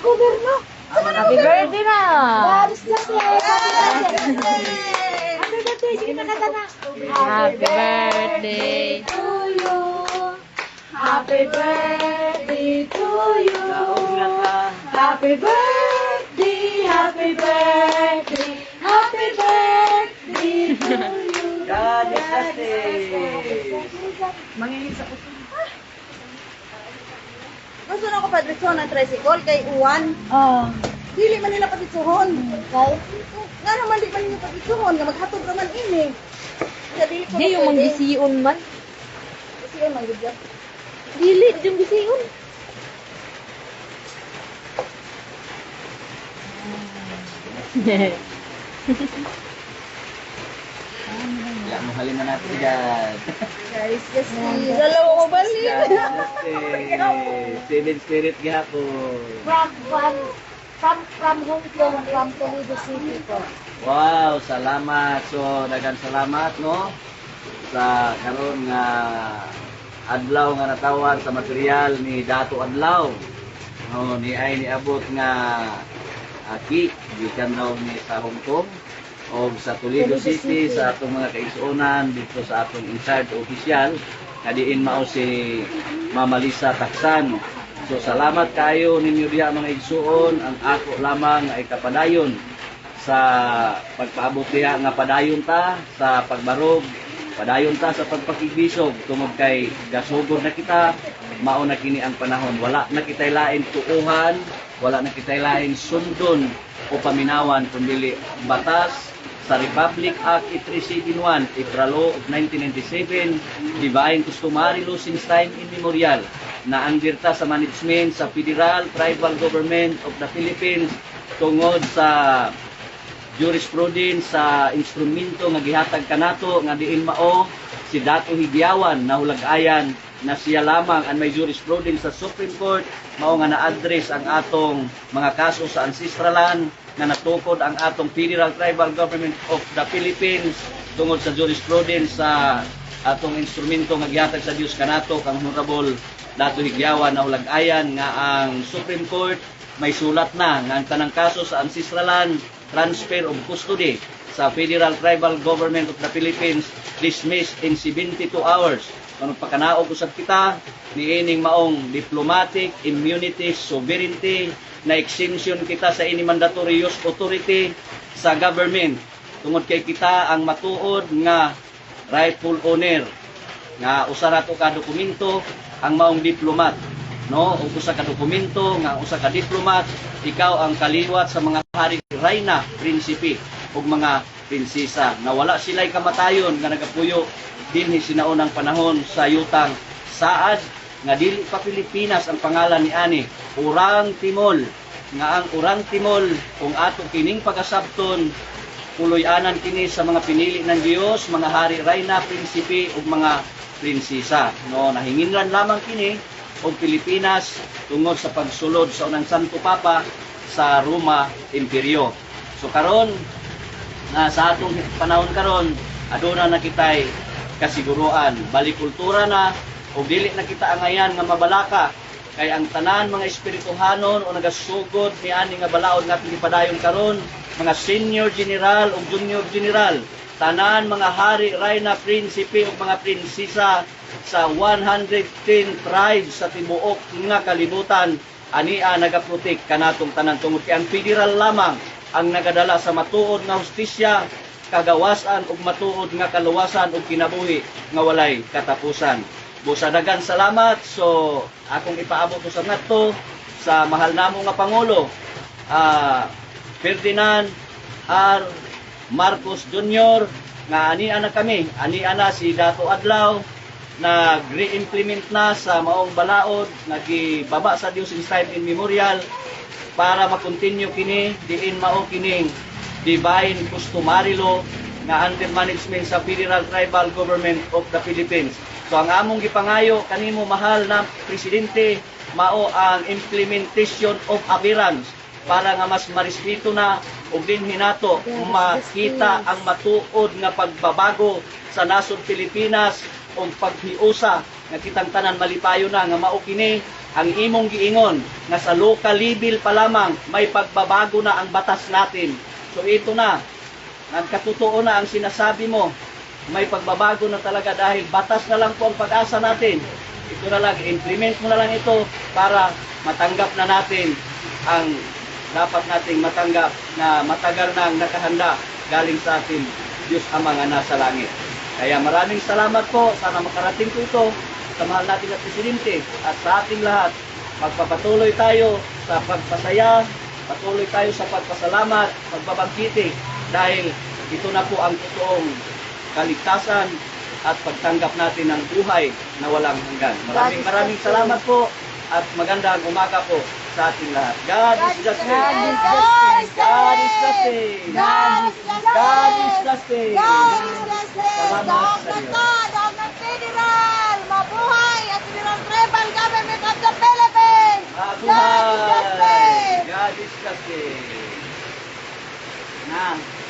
gobyerno. Happy birthday na! Happy birthday! Happy birthday! Sige na kanta na. Happy birthday! to you. Happy birthday to you. Happy birthday, happy birthday, happy birthday to you. God bless Manginig sa puso. Gusto na ko padritsuhon ng tricycle kay Uwan. Dili man nila padritsuhon. Kay? Nga naman di man nila padritsuhon. Nga maghatod naman ini. Kaya dili ko Di yung manggisiun man. Kasi yun, manggidya. Dili, yung gisiun. Ya, mahalin na natin dyan. Guys, kasi dalawa ko balik. Seven Spirit gihapon. From Hong Kong, from Toledo City po. Wow, salamat. So, daghang salamat, no? Sa karon nga adlaw nga natawag sa material ni Dato Adlaw. No, ni ay niabot nga aki gikan daw ni sa Hong Kong o sa Toledo City sa atong mga kaigsuonan dito sa atong in-charge official nga diin mao si Mama Lisa Taksan. So salamat kayo ninyo diha mga igsuon, ang ako lamang ay kapadayon sa pagpaabot diha nga padayon ta sa pagbarog, padayon ta sa pagpakigbisog tungod kay gasugod na kita, mao na kini ang panahon. Wala na kitay lain tuuhan, wala na kitay lain sundon o paminawan kundi batas sa Republic Act 371, April Law of 1997, Divine Customary Law since time immemorial, na ang dirta sa management sa Federal Tribal Government of the Philippines tungod sa jurisprudence sa instrumento nga gihatag kanato nga diin mao si Dato Higyawan na hulag-ayan na siya lamang ang may jurisprudence sa Supreme Court mao nga na-address ang atong mga kaso sa ancestralan na natukod ang atong Federal Tribal Government of the Philippines tungod sa jurisprudence sa atong instrumento nga gihatag sa Dios kanato kang Honorable Dato Higyawan na hulag-ayan nga ang Supreme Court may sulat na nga ang tanang kaso sa ancestralan transfer of custody sa Federal Tribal Government of the Philippines dismissed in 72 hours. Kung pagkanaog usab kita niining maong diplomatic immunity sovereignty na exemption kita sa ini mandatory use authority sa government tungod kay kita ang matuod nga rightful owner nga usa nato ka dokumento ang maong diplomat, no? Ug usa ka dokumento nga usa ka diplomat ikaw ang kaliwat sa mga hari reyna prinsipe ug mga prinsesa na wala sila'y kamatayon nga nagapuyo dinhi sinaunang panahon sa yutang saad nga dili pa Pilipinas ang pangalan ni ani Urang Timol nga ang Urang Timol kung ato kining pagasabton puloy-anan kini sa mga pinili ng Dios, mga hari reyna prinsipe ug mga prinsesa, no? Nahinginlan lamang kini og Pilipinas tungod sa pagsulod sa unang Santo Papa sa Roma Imperyo. So karon na sa atong panahon karon aduna na kitay kasiguruan, balikultura na o dili na kita angayan nga mabalaka kay ang tanan mga espirituhanon o nagasugod ni ani nga balaod nga padayon karon mga senior general o junior general tanan mga hari reyna prinsipe o mga prinsesa sa 110 tribes sa tibuok nga kalibutan ania nagaprotek kanatong tanan tungod kay ang federal lamang ang nagadala sa matuod nga hustisya kagawasan ug matuod nga kaluwasan ug kinabuhi nga walay katapusan. Busadagan salamat. So akong ipaabot ko sa ngadto sa mahal namo nga pangulo Ferdinand R. Marcos Jr. nga ania na kami, ania na si Dato Adlaw nag-re-implement na sa maong balaod nagibaba sa Dios in time immemorial para makontinue kini diin mao kining Divine Customary Law nga under management sa Federal Tribal Government of the Philippines. So ang among gipangayo kanimo mahal na presidente mao ang implementation of aberrance para nga mas marespeto na ug dinhi nato makita ang matuod nga pagbabago sa nasod Pilipinas ug paghiusa nga kitang tanan malipayo na nga mao kini ang imong giingon nga sa local level pa lamang may pagbabago na ang batas natin. So ito na, nagkatotoo na ang sinasabi mo, may pagbabago na talaga dahil batas na lang po ang pag-asa natin. Ito na lang, implement mo na lang ito para matanggap na natin ang dapat nating matanggap na matagal nang nakahanda galing sa atin Diyos Ama nga nasa langit. Kaya maraming salamat po, sana makarating po ito sa mahal nating na Presidente at sa ating lahat. Magpapatuloy tayo sa pagpasaya, patuloy tayo sa pagpasalamat, pagbabangkiti dahil ito na po ang totoong kaligtasan at pagtanggap natin ng buhay na walang hanggan. Maraming salamat po at magandang umaga po sa ating lahat. God is the same. God is the same. God is the same. Salamat sa Diyos. Federal, mabuhay at Federal Tribal Government of the Philippines. Mabuhay. God is the same. Na.